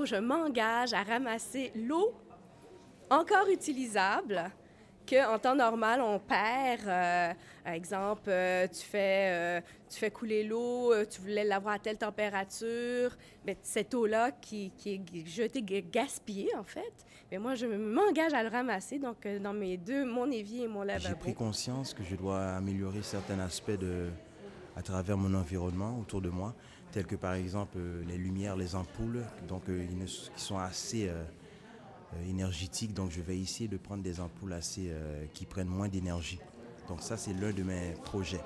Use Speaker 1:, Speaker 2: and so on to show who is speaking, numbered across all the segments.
Speaker 1: Je m'engage à ramasser l'eau encore utilisable qu'en temps normal, on perd. Par exemple, tu fais couler l'eau, tu voulais l'avoir à telle température. Mais cette eau-là qui est jetée, gaspillée, en fait, mais moi, je m'engage à le ramasser. Donc, dans mon évier et mon lavabo.
Speaker 2: J'ai pris conscience que je dois améliorer certains aspects à travers mon environnement autour de moi, tels que par exemple les lumières, les ampoules, donc qui sont assez énergétiques. Donc je vais essayer de prendre des ampoules qui prennent moins d'énergie. Donc ça, c'est l'un de mes projets.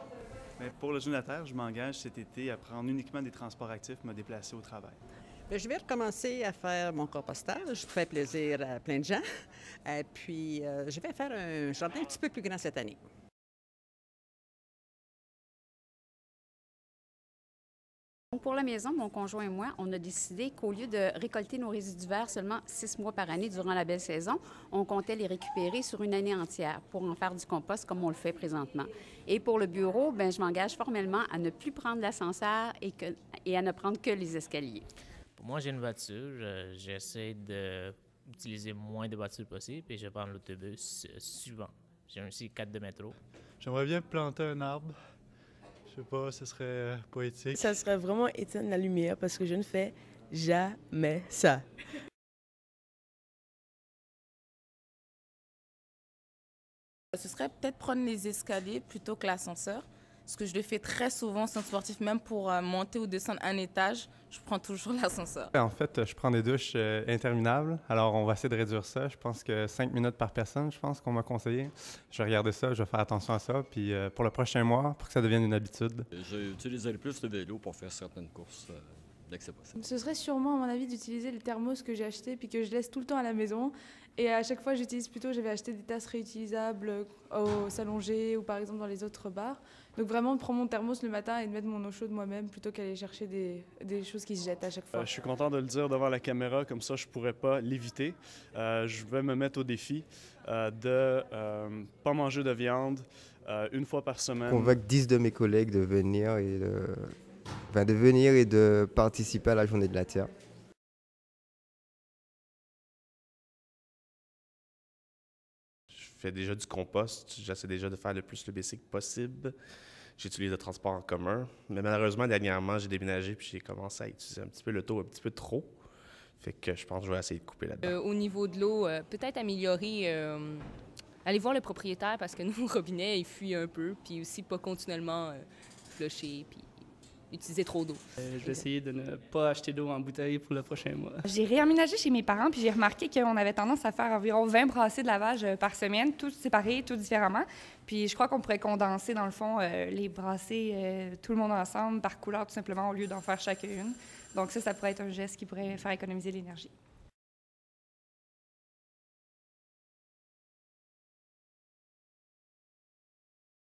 Speaker 3: Mais pour le Jeune à Terre, je m'engage cet été à prendre uniquement des transports actifs, me déplacer au travail.
Speaker 4: Bien, je vais recommencer à faire mon compostage. Je fais plaisir à plein de gens. Puis, je vais faire un jardin un petit peu plus grand cette année.
Speaker 5: Pour la maison, mon conjoint et moi, on a décidé qu'au lieu de récolter nos résidus verts seulement 6 mois par année durant la belle saison, on comptait les récupérer sur une année entière pour en faire du compost comme on le fait présentement. Et pour le bureau, bien, je m'engage formellement à ne plus prendre l'ascenseur et à ne prendre que les escaliers.
Speaker 6: Pour moi, j'ai une voiture. J'essaie d'utiliser moins de voitures possible et je prends l'autobus souvent. J'ai aussi 4 de métro.
Speaker 3: J'aimerais bien planter un arbre. Je sais pas, ce serait poétique.
Speaker 7: Ça serait vraiment éteindre la lumière parce que je ne fais jamais ça.
Speaker 8: Ce serait peut-être prendre les escaliers plutôt que l'ascenseur. Ce que je le fais très souvent, c'est sportif, même pour monter ou descendre un étage, je prends toujours l'ascenseur.
Speaker 9: En fait, je prends des douches interminables. Alors, on va essayer de réduire ça. Je pense que 5 minutes par personne, je pense qu'on m'a conseillé. Je vais regarder ça, je vais faire attention à ça. Puis pour le prochain mois, pour que ça devienne une habitude.
Speaker 10: J'utiliserai plus le vélo pour faire certaines courses dès que c'est possible.
Speaker 11: Ce serait sûrement, à mon avis, d'utiliser le thermos que j'ai acheté puis que je laisse tout le temps à la maison. Et à chaque fois, j'avais acheté des tasses réutilisables au Salonger ou par exemple dans les autres bars. Donc vraiment, de prendre mon thermos le matin et de mettre mon eau chaude moi-même plutôt qu'aller chercher des choses qui se jettent à chaque fois.
Speaker 3: Je suis content de le dire devant la caméra, comme ça je ne pourrais pas l'éviter. Je vais me mettre au défi de ne pas manger de viande une fois par semaine.
Speaker 12: Convaincre 10 de mes collègues de venir et de participer à la Journée de la Terre.
Speaker 13: Je fais déjà du compost, j'essaie déjà de faire le plus le basic possible. J'utilise le transport en commun, mais malheureusement, dernièrement, j'ai déménagé puis j'ai commencé à utiliser un petit peu l'auto, un petit peu trop. Fait que je pense que je vais essayer de couper là-dedans.
Speaker 14: Au niveau de l'eau, peut-être améliorer, aller voir le propriétaire parce que nos robinets, ils fuient un peu, puis aussi pas continuellement flusher, puis utiliser trop d'eau.
Speaker 15: Je vais essayer de ne pas acheter d'eau en bouteille pour le prochain mois.
Speaker 16: J'ai réaménagé chez mes parents, puis j'ai remarqué qu'on avait tendance à faire environ 20 brassées de lavage par semaine, tous séparés, tous différemment. Puis je crois qu'on pourrait condenser, dans le fond, les brassées, tout le monde ensemble, par couleur, tout simplement, au lieu d'en faire chacune. Donc ça pourrait être un geste qui pourrait faire économiser l'énergie.